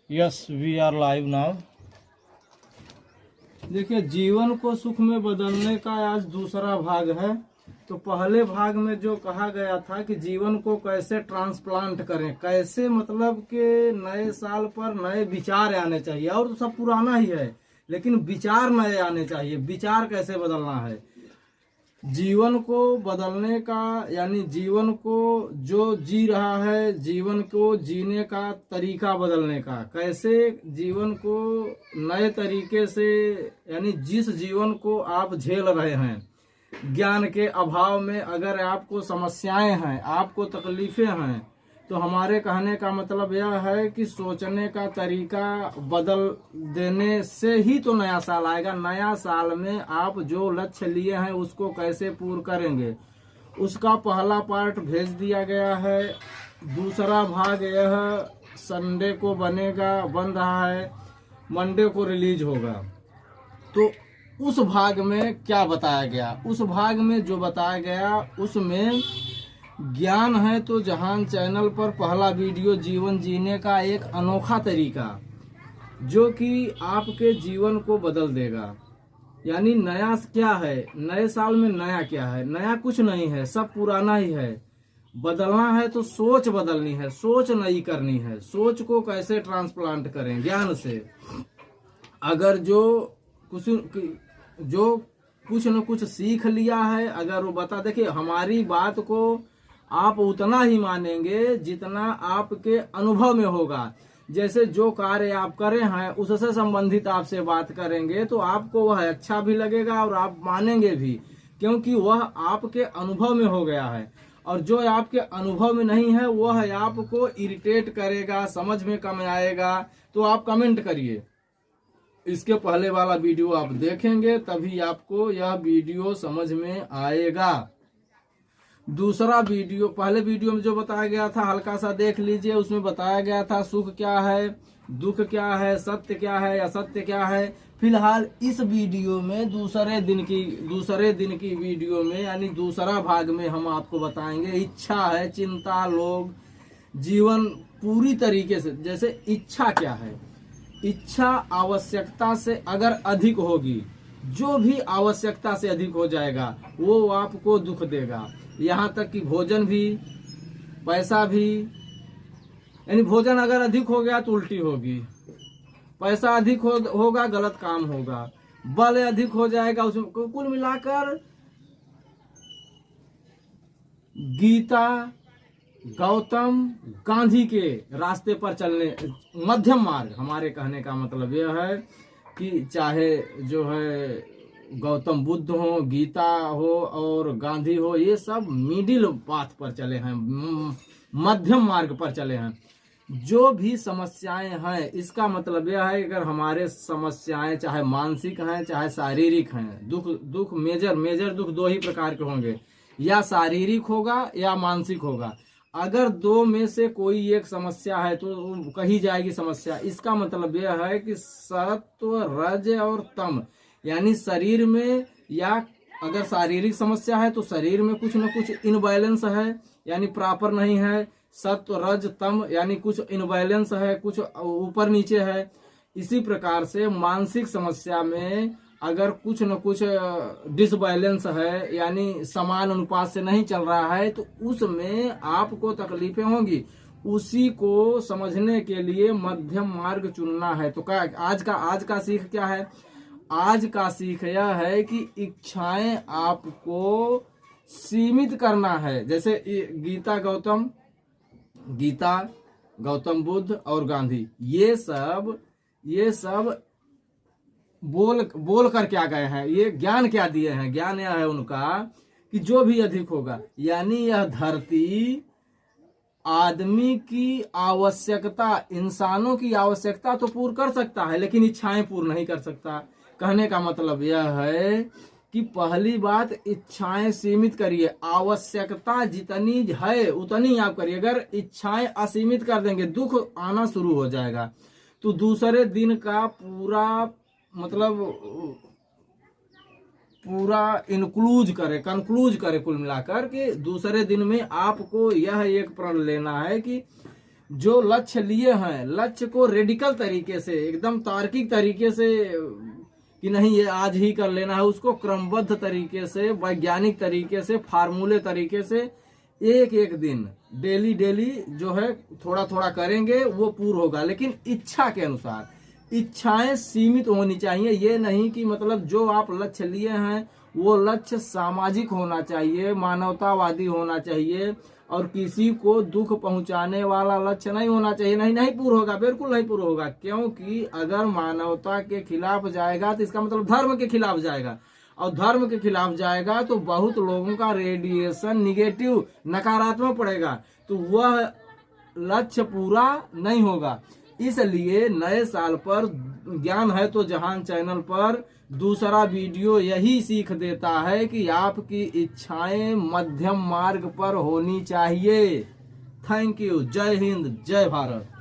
Yes we are live now. देखिए, जीवन को सुख में बदलने का आज दूसरा भाग है। तो पहले भाग में जो कहा गया था कि जीवन को कैसे ट्रांसप्लांट करें, कैसे मतलब कि नए साल पर नए विचार आने चाहिए, और तो सब पुराना ही है लेकिन विचार नए आने चाहिए। विचार कैसे बदलना है जीवन को बदलने का, यानी जीवन को जो जी रहा है, जीवन को जीने का तरीका बदलने का, कैसे जीवन को नए तरीके से, यानी जिस जीवन को आप झेल रहे हैं ज्ञान के अभाव में, अगर आपको समस्याएं हैं, आपको तकलीफें हैं, तो हमारे कहने का मतलब यह है कि सोचने का तरीका बदल देने से ही तो नया साल आएगा। नया साल में आप जो लक्ष्य लिए हैं उसको कैसे पूर्ण करेंगे, उसका पहला पार्ट भेज दिया गया है। दूसरा भाग यह संडे को बन रहा है, मंडे को रिलीज होगा। तो उस भाग में क्या बताया गया, उस भाग में जो बताया गया उसमें ज्ञान है तो जहान चैनल पर पहला वीडियो जीवन जीने का एक अनोखा तरीका, जो कि आपके जीवन को बदल देगा। यानी नया क्या है, नए साल में नया क्या है? नया कुछ नहीं है, सब पुराना ही है। बदलना है तो सोच बदलनी है, सोच नई करनी है। सोच को कैसे ट्रांसप्लांट करें ज्ञान से। अगर जो कुछ न कुछ सीख लिया है, अगर वो बता, देखिए हमारी बात को आप उतना ही मानेंगे जितना आपके अनुभव में होगा। जैसे जो कार्य आप करे हैं उससे संबंधित आपसे बात करेंगे तो आपको वह अच्छा भी लगेगा और आप मानेंगे भी, क्योंकि वह आपके अनुभव में हो गया है। और जो आपके अनुभव में नहीं है वह आपको इरिटेट करेगा, समझ में कम आएगा। तो आप कमेंट करिए, इसके पहले वाला वीडियो आप देखेंगे तभी आपको यह वीडियो समझ में आएगा। दूसरा वीडियो, पहले वीडियो में जो बताया गया था हल्का सा देख लीजिए। उसमें बताया गया था सुख क्या है, दुख क्या है, सत्य क्या है, असत्य क्या है। फिलहाल इस वीडियो में दूसरे दिन की वीडियो में, यानी दूसरा भाग में हम आपको बताएंगे इच्छा है, चिंता, लोग, जीवन पूरी तरीके से। जैसे इच्छा क्या है, इच्छा आवश्यकता से अगर अधिक होगी, जो भी आवश्यकता से अधिक हो जाएगा वो आपको दुख देगा। यहाँ तक कि भोजन भी, पैसा भी। यानी भोजन अगर अधिक हो गया तो उल्टी होगी, पैसा अधिक होगा गलत काम होगा, बल अधिक हो जाएगा उसमें। कुल मिलाकर गीता गौतम गांधी के रास्ते पर चलने, मध्यम मार्ग, हमारे कहने का मतलब यह है कि चाहे जो है गौतम बुद्ध हो, गीता हो और गांधी हो, ये सब मिडिल पाथ पर चले हैं, मध्यम मार्ग पर चले हैं। जो भी समस्याएं हैं, इसका मतलब यह है अगर हमारे समस्याएं चाहे मानसिक हैं चाहे शारीरिक हैं, दुख मेजर दुख दो ही प्रकार के होंगे, या शारीरिक होगा या मानसिक होगा। अगर दो में से कोई एक समस्या है तो कही जाएगी समस्या। इसका मतलब यह है कि सत्व, रज और तम, यानी शरीर में, या अगर शारीरिक समस्या है तो शरीर में कुछ न कुछ इनबैलेंस है, यानी प्रॉपर नहीं है। सत्व, रज, तम यानी कुछ इनबैलेंस है, कुछ ऊपर नीचे है। इसी प्रकार से मानसिक समस्या में अगर कुछ न कुछ डिसबैलेंस है, यानी समान अनुपात से नहीं चल रहा है, तो उसमें आपको तकलीफें होंगी। उसी को समझने के लिए मध्यम मार्ग चुनना है। तो क्या आज का सीख क्या है? आज का सीख यह है कि इच्छाएं आपको सीमित करना है। जैसे गीता गौतम बुद्ध और गांधी, ये सब बोल कर क्या गए हैं, ये ज्ञान क्या दिए हैं? ज्ञान यह है उनका कि जो भी अधिक होगा, यानी यह धरती आदमी की आवश्यकता, इंसानों की आवश्यकता तो पूर्ण कर सकता है लेकिन इच्छाएं पूर्ण नहीं कर सकता। कहने का मतलब यह है कि पहली बात, इच्छाएं सीमित करिए। आवश्यकता जितनी है उतनी आप करिए। अगर इच्छाएं असीमित कर देंगे दुख आना शुरू हो जाएगा। तो दूसरे दिन का पूरा कंक्लूज करे कुल मिलाकर के दूसरे दिन में आपको यह एक प्रण लेना है कि जो लक्ष्य लिए हैं, लक्ष्य को रेडिकल तरीके से, एकदम तार्किक तरीके से कि नहीं ये आज ही कर लेना है, उसको क्रमबद्ध तरीके से, वैज्ञानिक तरीके से, फार्मूले तरीके से एक एक दिन डेली डेली जो है थोड़ा थोड़ा करेंगे, वो पूर्ण होगा। लेकिन इच्छा के अनुसार, इच्छाएं सीमित होनी चाहिए। ये नहीं कि मतलब जो आप लक्ष्य लिए हैं वो लक्ष्य सामाजिक होना चाहिए, मानवतावादी होना चाहिए, और किसी को दुख पहुंचाने वाला लक्ष्य नहीं होना चाहिए। नहीं पूर्ण होगा, बिल्कुल नहीं पूर्ण होगा। क्योंकि अगर मानवता के खिलाफ जाएगा तो इसका मतलब धर्म के खिलाफ जाएगा, और धर्म के खिलाफ जाएगा तो बहुत लोगों का रेडिएशन निगेटिव, नकारात्मक पड़ेगा, तो वह लक्ष्य पूरा नहीं होगा। इसलिए नए साल पर ज्ञान है तो जहान चैनल पर दूसरा वीडियो यही सीख देता है कि आपकी इच्छाएं मध्यम मार्ग पर होनी चाहिए। Thank you. जय हिंद, जय भारत।